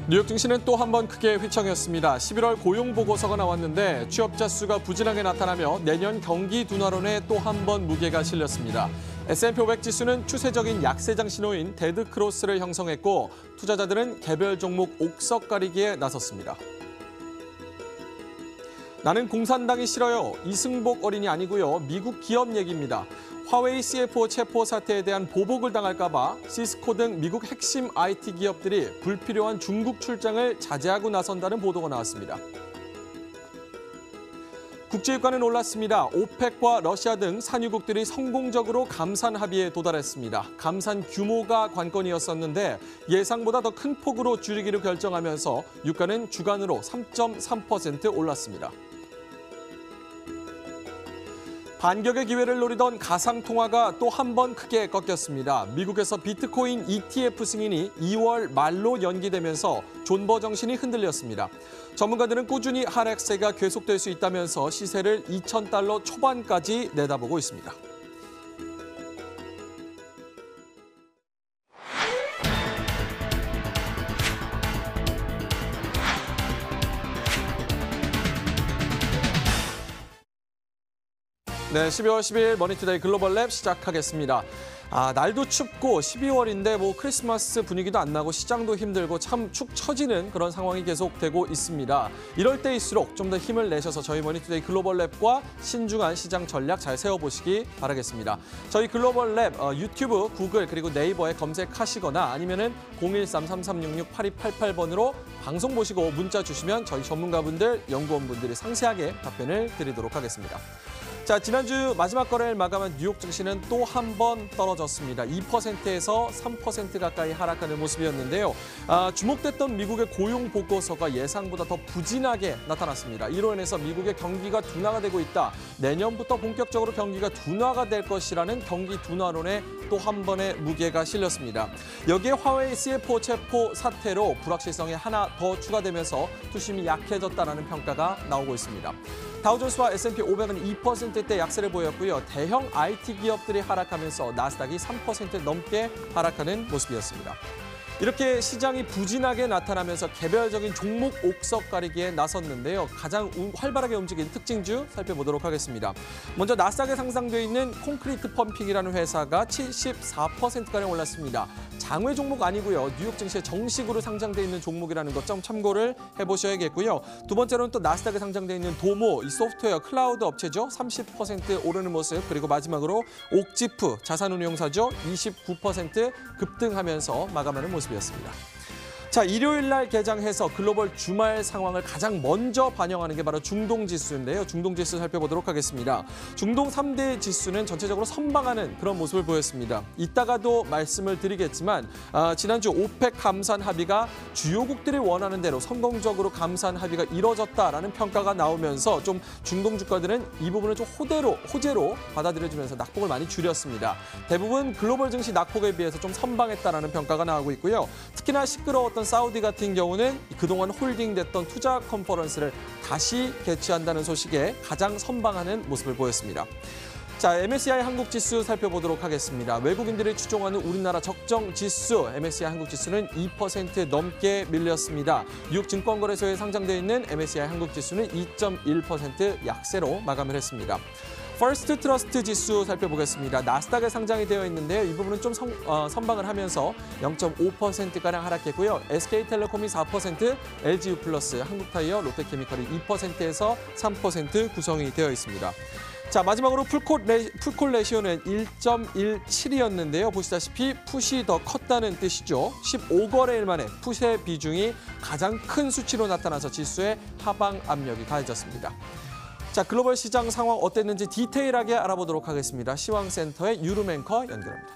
뉴욕 증시는 또 한 번 크게 휘청였습니다. 11월 고용 보고서가 나왔는데 취업자 수가 부진하게 나타나며 내년 경기 둔화론에 또 한 번 무게가 실렸습니다. S&P 500 지수는 추세적인 약세장 신호인 데드 크로스를 형성했고 투자자들은 개별 종목 옥석 가리기에 나섰습니다. 나는 공산당이 싫어요. 이승복 어린이 아니고요. 미국 기업 얘기입니다. 화웨이 CFO 체포 사태에 대한 보복을 당할까 봐 시스코 등 미국 핵심 IT 기업들이 불필요한 중국 출장을 자제하고 나선다는 보도가 나왔습니다. 국제유가는 올랐습니다. 오펙과 러시아 등 산유국들이 성공적으로 감산 합의에 도달했습니다. 감산 규모가 관건이었었는데 예상보다 더 큰 폭으로 줄이기로 결정하면서 유가는 주간으로 3.3% 올랐습니다. 반격의 기회를 노리던 가상통화가 또 한 번 크게 꺾였습니다. 미국에서 비트코인 ETF 승인이 2월 말로 연기되면서 존버 정신이 흔들렸습니다. 전문가들은 꾸준히 하락세가 계속될 수 있다면서 시세를 $2,000 초반까지 내다보고 있습니다. 네, 12월 10일 머니투데이 글로벌 랩 시작하겠습니다. 날도 춥고 12월인데 크리스마스 분위기도 안 나고 시장도 힘들고 참 축 처지는 그런 상황이 계속되고 있습니다. 이럴 때일수록 좀 더 힘을 내셔서 저희 머니투데이 글로벌 랩과 신중한 시장 전략 잘 세워보시기 바라겠습니다. 저희 글로벌 랩 유튜브, 구글 그리고 네이버에 검색하시거나 아니면은 013-3366-8288번으로 방송 보시고 문자 주시면 저희 전문가분들, 연구원분들이 상세하게 답변을 드리도록 하겠습니다. 자, 지난주 마지막 거래를 마감한 뉴욕 증시는 또 한 번 떨어졌습니다. 2%에서 3% 가까이 하락하는 모습이었는데요. 주목됐던 미국의 고용 보고서가 예상보다 더 부진하게 나타났습니다. 이로 인해서 미국의 경기가 둔화가 되고 있다. 내년부터 본격적으로 경기가 둔화가 될 것이라는 경기 둔화론에 또 한 번의 무게가 실렸습니다. 여기에 화웨이 CFO 체포 사태로 불확실성이 하나 더 추가되면서 투심이 약해졌다는 평가가 나오고 있습니다. 다우존스와 S&P 500은 2%대 약세를 보였고요. 대형 IT 기업들이 하락하면서 나스닥이 3% 넘게 하락하는 모습이었습니다. 이렇게 시장이 부진하게 나타나면서 개별적인 종목 옥석 가리기에 나섰는데요. 가장 활발하게 움직인 특징주 살펴보도록 하겠습니다. 먼저 나스닥에 상장되어 있는 콘크리트 펌핑이라는 회사가 74%가량 올랐습니다. 장외 종목 아니고요. 뉴욕 증시에 정식으로 상장되어 있는 종목이라는 것 좀 참고를 해보셔야겠고요. 두 번째로는 또 나스닥에 상장되어 있는 도모, 이 소프트웨어 클라우드 업체죠. 30% 오르는 모습. 그리고 마지막으로 옥지프, 자산운용사죠. 29% 급등하면서 마감하는 모습이었습니다. 자, 일요일 날 개장해서 글로벌 주말 상황을 가장 먼저 반영하는 게 바로 중동지수인데요. 중동지수 살펴보도록 하겠습니다. 중동 3대 지수는 전체적으로 선방하는 그런 모습을 보였습니다. 이따가도 말씀을 드리겠지만 지난주 오펙 감산 합의가 주요국들이 원하는 대로 성공적으로 감산 합의가 이뤄졌다라는 평가가 나오면서 좀 중동 주가들은 이 부분을 좀 호재로 받아들여주면서 낙폭을 많이 줄였습니다. 대부분 글로벌 증시 낙폭에 비해서 좀 선방했다라는 평가가 나오고 있고요. 특히나 시끄러웠던 사우디 같은 경우는 그동안 홀딩됐던 투자 컨퍼런스를 다시 개최한다는 소식에 가장 선방하는 모습을 보였습니다. 자, MSCI 한국 지수 살펴보도록 하겠습니다. 외국인들이 추종하는 우리나라 적정 지수, MSCI 한국 지수는 2% 넘게 밀렸습니다. 뉴욕 증권거래소에 상장되어 있는 MSCI 한국 지수는 2.1% 약세로 마감을 했습니다. 퍼스트 트러스트 지수 살펴보겠습니다. 나스닥에 상장이 되어 있는데요. 이 부분은 좀 선방을 하면서 0.5%가량 하락했고요. SK텔레콤이 4%, LG유플러스, 한국타이어, 롯데케미칼이 2%에서 3% 구성이 되어 있습니다. 자, 마지막으로 풀콜 레시오는 1.17이었는데요. 보시다시피 풋이 더 컸다는 뜻이죠. 15거래일 만에 풋의 비중이 가장 큰 수치로 나타나서 지수의 하방 압력이 가해졌습니다. 자, 글로벌 시장 상황 어땠는지 디테일하게 알아보도록 하겠습니다. 시황센터의 유름 앵커 연결합니다.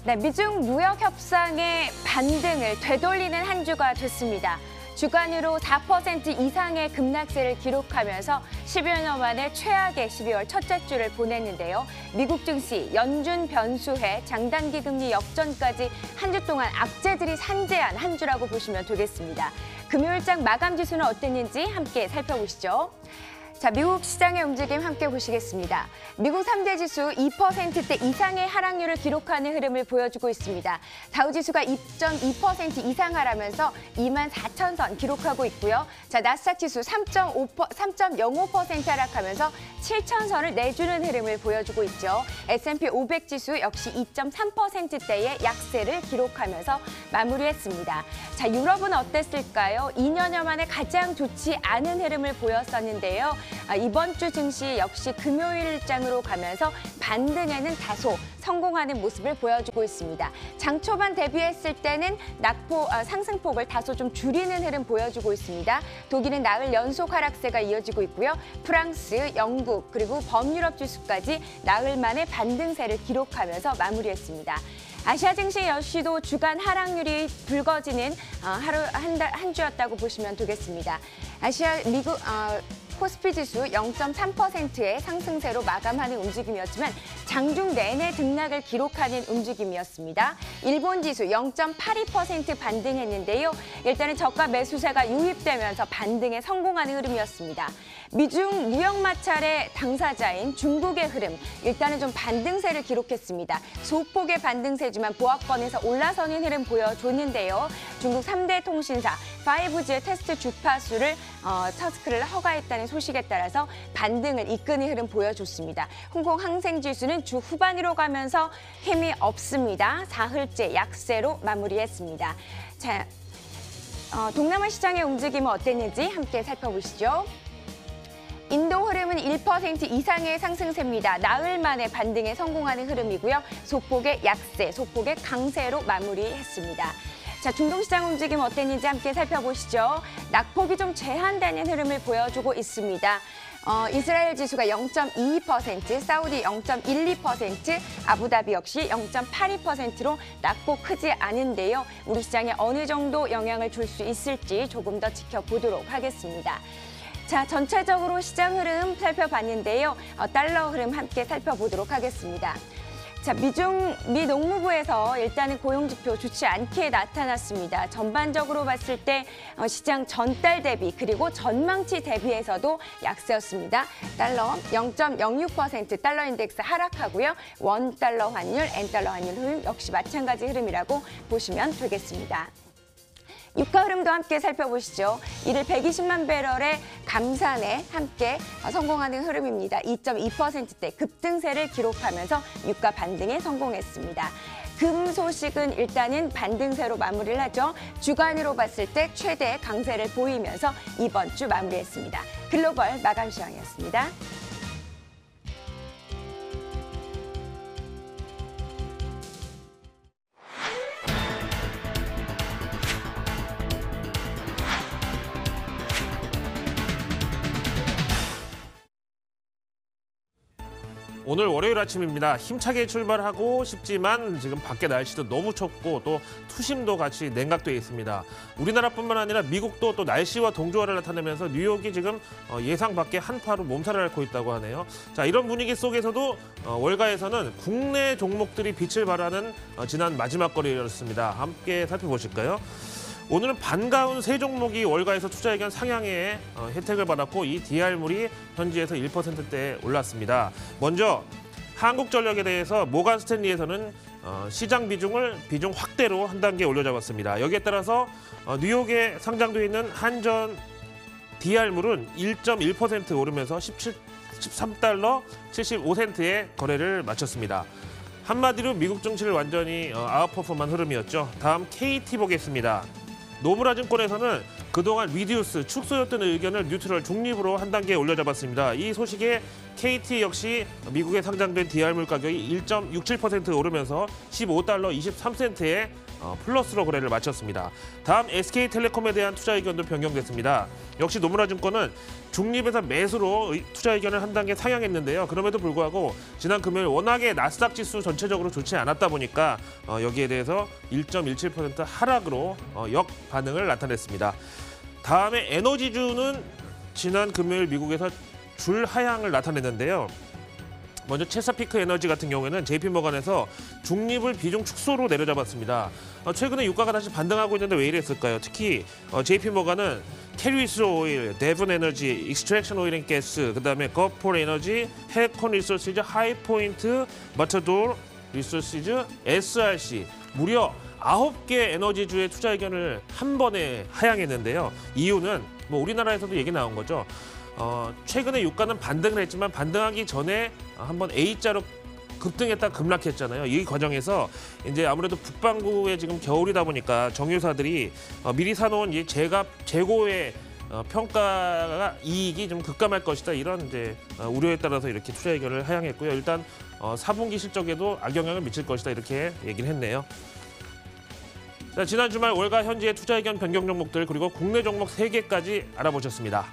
네, 미중 무역 협상의 반등을 되돌리는 한 주가 됐습니다. 주간으로 4% 이상의 급락세를 기록하면서 10여 년 만에 최악의 12월 첫째 주를 보냈는데요. 미국 증시 연준 변수해 장단기 금리 역전까지 한 주 동안 악재들이 산재한 한 주라고 보시면 되겠습니다. 금요일장 마감 지수는 어땠는지 함께 살펴보시죠. 자, 미국 시장의 움직임 함께 보시겠습니다. 미국 3대 지수 2%대 이상의 하락률을 기록하는 흐름을 보여주고 있습니다. 다우지수가 2.2% 이상 하락하면서 24,000선 기록하고 있고요. 자, 나스닥 지수 3.05% 하락하면서 7,000선을 내주는 흐름을 보여주고 있죠. S&P 500 지수 역시 2.3%대의 약세를 기록하면서 마무리했습니다. 자, 유럽은 어땠을까요? 2년여 만에 가장 좋지 않은 흐름을 보였었는데요. 이번 주 증시 역시 금요일장으로 가면서 반등에는 다소 성공하는 모습을 보여주고 있습니다. 장 초반 대비했을 때는 상승폭을 다소 좀 줄이는 흐름 보여주고 있습니다. 독일은 나흘 연속 하락세가 이어지고 있고요. 프랑스, 영국 그리고 범유럽 지수까지 나흘 만에 반등세를 기록하면서 마무리했습니다. 아시아 증시 역시도 주간 하락률이 붉어지는 한 주였다고 보시면 되겠습니다. 미국 코스피 지수 0.3%의 상승세로 마감하는 움직임이었지만 장중 내내 등락을 기록하는 움직임이었습니다. 일본 지수 0.82% 반등했는데요. 일단은 저가 매수세가 유입되면서 반등에 성공하는 흐름이었습니다. 미중 무역 마찰의 당사자인 중국의 흐름, 일단은 좀 반등세를 기록했습니다. 소폭의 반등세지만 보합권에서 올라서는 흐름 보여줬는데요. 중국 3대 통신사 5G의 테스트 주파수를 터스크를 허가했다는 소식에 따라서 반등을 이끄는 흐름 보여줬습니다. 홍콩 항생지수는 주 후반으로 가면서 힘이 없습니다. 사흘째 약세로 마무리했습니다. 자, 동남아 시장의 움직임은 어땠는지 함께 살펴보시죠. 인도 흐름은 1% 이상의 상승세입니다. 나흘 만에 반등에 성공하는 흐름이고요. 소폭의 약세, 소폭의 강세로 마무리했습니다. 자, 중동시장 움직임 어땠는지 함께 살펴보시죠. 낙폭이 좀 제한되는 흐름을 보여주고 있습니다. 이스라엘 지수가 0.22%, 사우디 0.12%, 아부다비 역시 0.82%로 낙폭 크지 않은데요. 우리 시장에 어느 정도 영향을 줄 수 있을지 조금 더 지켜보도록 하겠습니다. 자, 전체적으로 시장 흐름 살펴봤는데요. 달러 흐름 함께 살펴보도록 하겠습니다. 자, 미 농무부에서 일단은 고용지표 좋지 않게 나타났습니다. 전반적으로 봤을 때 시장 전달 대비 그리고 전망치 대비해서도 약세였습니다. 달러 0.06% 달러 인덱스 하락하고요. 원달러 환율, N달러 환율 흐름 역시 마찬가지 흐름이라고 보시면 되겠습니다. 유가 흐름도 함께 살펴보시죠. 이를 120만 배럴의 감산에 함께 성공하는 흐름입니다. 2.2%대 급등세를 기록하면서 유가 반등에 성공했습니다. 금 소식은 일단은 반등세로 마무리를 하죠. 주간으로 봤을 때 최대 강세를 보이면서 이번 주 마무리했습니다. 글로벌 마감 시황이었습니다. 오늘 월요일 아침입니다. 힘차게 출발하고 싶지만 지금 밖에 날씨도 너무 춥고 또 투심도 같이 냉각되어 있습니다. 우리나라뿐만 아니라 미국도 또 날씨와 동조화를 나타내면서 뉴욕이 지금 예상 밖의 한파로 몸살을 앓고 있다고 하네요. 자, 이런 분위기 속에서도 월가에서는 국내 종목들이 빛을 발하는 지난 마지막 거래였습니다. 함께 살펴보실까요? 오늘은 반가운 세 종목이 월가에서 투자 의견 상향의 혜택을 받았고 이 DR물이 현지에서 1%대에 올랐습니다. 먼저 한국전력에 대해서 모간 스탠리에서는 시장 비중 확대로 한 단계 올려잡았습니다. 여기에 따라서 뉴욕에 상장되어 있는 한전 DR물은 1.1% 오르면서 13달러 75센트의 거래를 마쳤습니다. 한마디로 미국 증시를 완전히 아웃퍼폼한 흐름이었죠. 다음 KT 보겠습니다. 노무라증권에서는 그동안 리듀스, 축소였던 의견을 뉴트럴 중립으로 한 단계 올려잡았습니다. 이 소식에 KT 역시 미국에 상장된 DR물 가격이 1.67% 오르면서 15달러 23센트의 플러스로 거래를 마쳤습니다. 다음 SK텔레콤에 대한 투자 의견도 변경됐습니다. 역시 노무라증권은 중립에서 매수로 투자 의견을 한 단계 상향했는데요. 그럼에도 불구하고 지난 금요일 워낙에 나스닥 지수 전체적으로 좋지 않았다 보니까 여기에 대해서 1.17% 하락으로 역반응을 나타냈습니다. 다음에 에너지주는 지난 금요일 미국에서 줄 하향을 나타냈는데요. 먼저 체사피크 에너지 같은 경우에는 JP모건에서 중립을 비중 축소로 내려잡았습니다. 최근에 유가가 다시 반등하고 있는데 왜 이랬을까요? 특히 JP모건은 캐리스 오일, 데븐 에너지, 익스트랙션 오일 앤 가스, 그다음에 거폴 에너지, 헬콘 리소시즈, 하이포인트, 마타도르 리소시즈, SRC 무려 9개 에너지주의 투자 의견을 한 번에 하향했는데요. 이유는 뭐 우리나라에서도 얘기 나온 거죠. 최근에 유가는 반등을 했지만 반등하기 전에 한번 A자로 급등했다 급락했잖아요. 이 과정에서 이제 아무래도 북반구에 지금 겨울이다 보니까 정유사들이 미리 사놓은 이 재고의 평가가 이익이 좀 급감할 것이다 이런 이제 우려에 따라서 이렇게 투자 의견을 하향했고요. 일단 4분기 실적에도 악영향을 미칠 것이다 이렇게 얘기를 했네요. 자, 지난 주말 월가 현지의 투자 의견 변경 종목들 그리고 국내 종목 3개까지 알아보셨습니다.